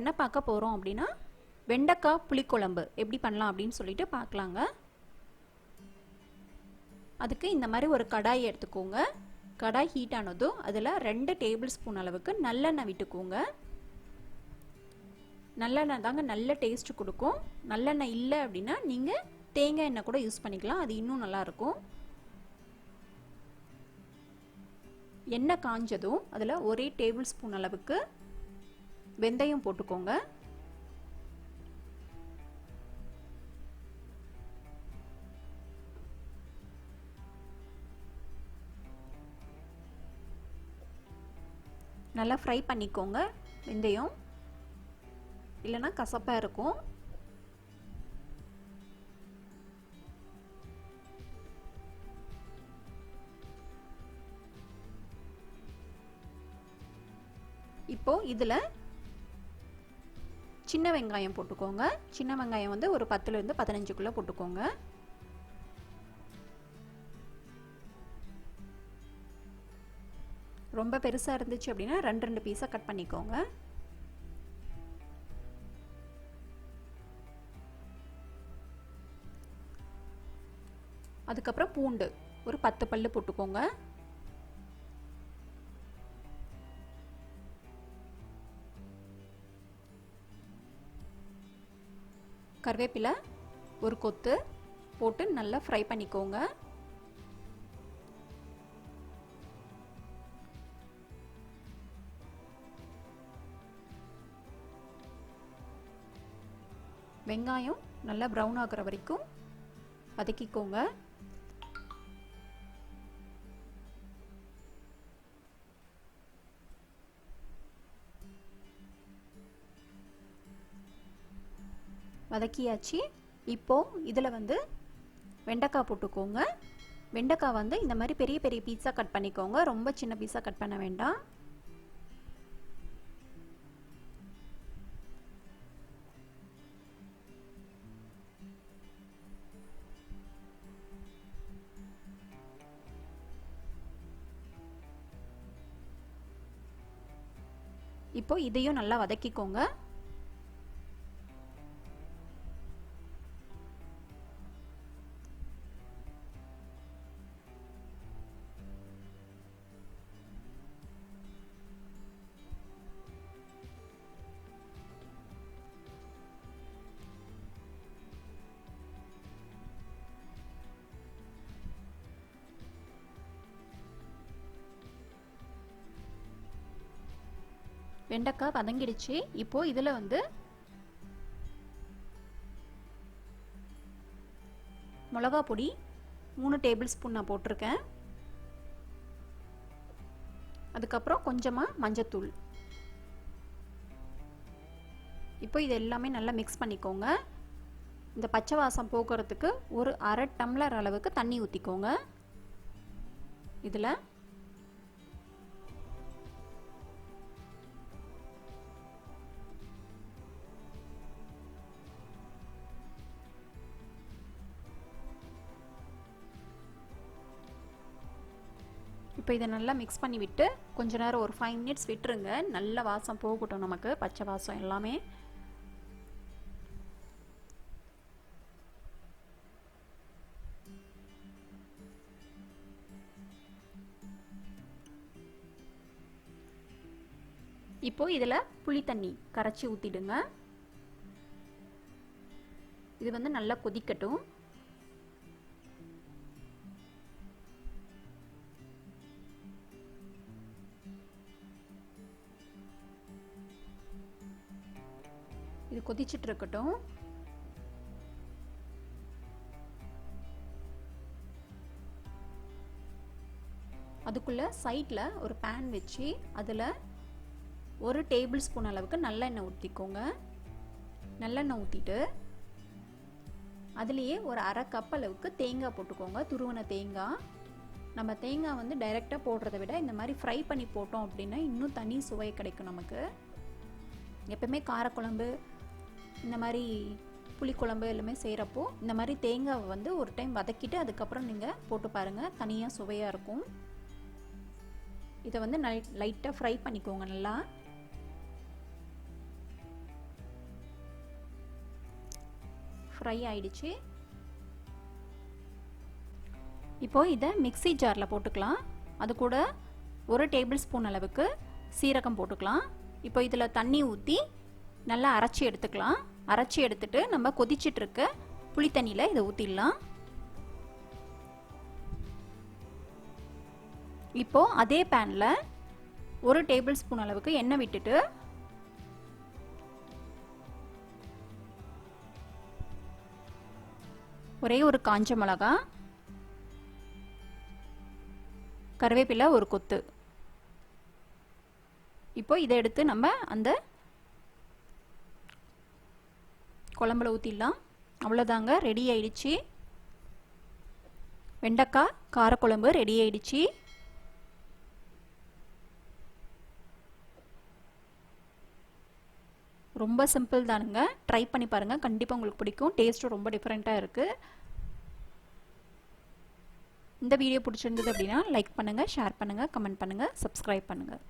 என்ன பார்க்க போகிறோம் அப்படின்னா வெண்டைக்காய் புளிக்குழம்பு எப்படி பண்ணலாம் அப்படின்னு சொல்லிட்டு பார்க்கலாங்க. அதுக்கு இந்த மாதிரி ஒரு கடாய் எடுத்துக்கோங்க. கடாய் ஹீட் ஆனதும் அதில் 2 டேபிள் ஸ்பூன் அளவுக்கு நல்லெண்ணெய் விட்டுக்கோங்க. நல்லெண்ணெய் தாங்க நல்ல டேஸ்ட் கொடுக்கும். நல்லெண்ணெய் இல்லை அப்படின்னா நீங்கள் தேங்காய் எண்ணெய் கூட யூஸ் பண்ணிக்கலாம், அது இன்னும் நல்லாயிருக்கும். எண்ணெய் காஞ்சதும் அதில் 1 டேபிள் ஸ்பூன் அளவுக்கு வெந்தயம் போட்டுக்கோங்க. நல்லா ஃப்ரை பண்ணிக்கோங்க. வெந்தயம் இல்லைன்னா கசப்பாக இருக்கும். இப்போ இதில் சின்ன வெங்காயம் போட்டுக்கோங்க. சின்ன வெங்காயம் வந்து ஒரு 10லேருந்து 15 போட்டுக்கோங்க. ரொம்ப பெருசாக இருந்துச்சு அப்படின்னா 2 பீஸாக கட் பண்ணிக்கோங்க. அதுக்கப்புறம் பூண்டு ஒரு 10 பல்லு போட்டுக்கோங்க. கருவேப்பிலை ஒரு கொத்து போட்டு நல்லா ஃப்ரை பண்ணிக்கோங்க. வெங்காயம் நல்லா ப்ரௌன் ஆகுற வரைக்கும் வதக்கிக்கோங்க. வதக்கியாச்சு. இப்போ இதில் வந்து வெண்டைக்காய் போட்டுக்கோங்க. வெண்டைக்காய் வந்து இந்த மாதிரி பெரிய பெரிய பீஸாக கட் பண்ணிக்கோங்க, ரொம்ப சின்ன பீஸாக கட் பண்ண வேண்டாம். இப்போ இதையும் நல்லா வதக்கிக்கோங்க. வெண்டைக்காய் வதங்கிடுச்சு. இப்போ இதில் வந்து மிளகா பொடி 3 டேபிள் ஸ்பூன் நான் போட்டிருக்கேன். அதுக்கப்புறம் கொஞ்சமாக மஞ்சத்தூள். இப்போ இது எல்லாமே நல்லா மிக்ஸ் பண்ணிக்கோங்க. இந்த பச்சை வாசம் போக்குறதுக்கு ஒரு 1/2 டம்ளர் அளவுக்கு தண்ணி ஊற்றிக்கோங்க. இதில் இப்போ இதை நல்லா மிக்ஸ் பண்ணி விட்டு கொஞ்ச நேரம் ஒரு 5 மினிட்ஸ் விட்டுருங்க. நல்ல வாசம் போகட்டும், நமக்கு பச்சை வாசம் எல்லாமே. இப்போ இதில் புளி தண்ணி கரைச்சி ஊற்றிடுங்க. இது வந்து நல்லா கொதிக்கட்டும். இது கொதிச்சிட்டு இருக்கட்டும். அதுக்குள்ள சைடில் ஒரு பேன் வச்சு அதில் 1 டேபிள் ஸ்பூன் அளவுக்கு நல்லெண்ணெய் ஊற்றிக்கோங்க. நல்லெண்ணெய் ஊற்றிட்டு அதுலேயே ஒரு 1/2 கப் அளவுக்கு தேங்காய் போட்டுக்கோங்க, துருவன தேங்காய். நம்ம தேங்காய் வந்து டைரெக்டாக போடுறத விட இந்த மாதிரி ஃப்ரை பண்ணி போட்டோம் அப்படின்னா இன்னும் தனி சுவை கிடைக்கும் நமக்கு. எப்பவுமே காரக்குழம்பு இந்த மாதிரி புளிக்குழம்பு எல்லாமே செய்கிறப்போ இந்த மாதிரி தேங்காவை வந்து ஒரு டைம் வதக்கிட்டு அதுக்கப்புறம் நீங்கள் போட்டு பாருங்கள், தனியாக சுவையாக இருக்கும். இதை வந்து லைட்டாக ஃப்ரை பண்ணிக்கோங்க நல்லா. ஃப்ரை ஆயிடுச்சு. இப்போ இதை மிக்ஸி ஜாரில் போட்டுக்கலாம். அது கூட 1 டேபிள் ஸ்பூன் அளவுக்கு சீரகம் போட்டுக்கலாம். இப்போ இதில் தண்ணி ஊற்றி நல்லா அரைச்சி எடுத்துக்கலாம். அரைச்சி எடுத்துட்டு நம்ம கொதிச்சிட்டு இருக்க புளி தண்ணியில் இதை ஊற்றிடலாம். இப்போ அதே பேனில் 1 டேபிள் ஸ்பூன் அளவுக்கு எண்ணெய் விட்டுட்டு ஒரே ஒரு காஞ்ச மிளகா, கருவேப்பிலை ஒரு கொத்து. இப்போ இதை எடுத்து நம்ம அந்த குழம்புல ஊற்றிடலாம். அவ்வளோதாங்க, ரெடி ஆயிடுச்சு. வெண்டைக்காய் காரக்குழம்பு ரெடி ஆயிடுச்சு. ரொம்ப சிம்பிள் தானுங்க. ட்ரை பண்ணி பாருங்கள், கண்டிப்பாக உங்களுக்கு பிடிக்கும். டேஸ்ட்டும் ரொம்ப டிஃப்ரெண்ட்டாக இருக்குது. இந்த வீடியோ பிடிச்சிருந்தது அப்படின்னா லைக் பண்ணுங்கள், ஷேர் பண்ணுங்கள், கமெண்ட் பண்ணுங்கள், சப்ஸ்கிரைப் பண்ணுங்கள்.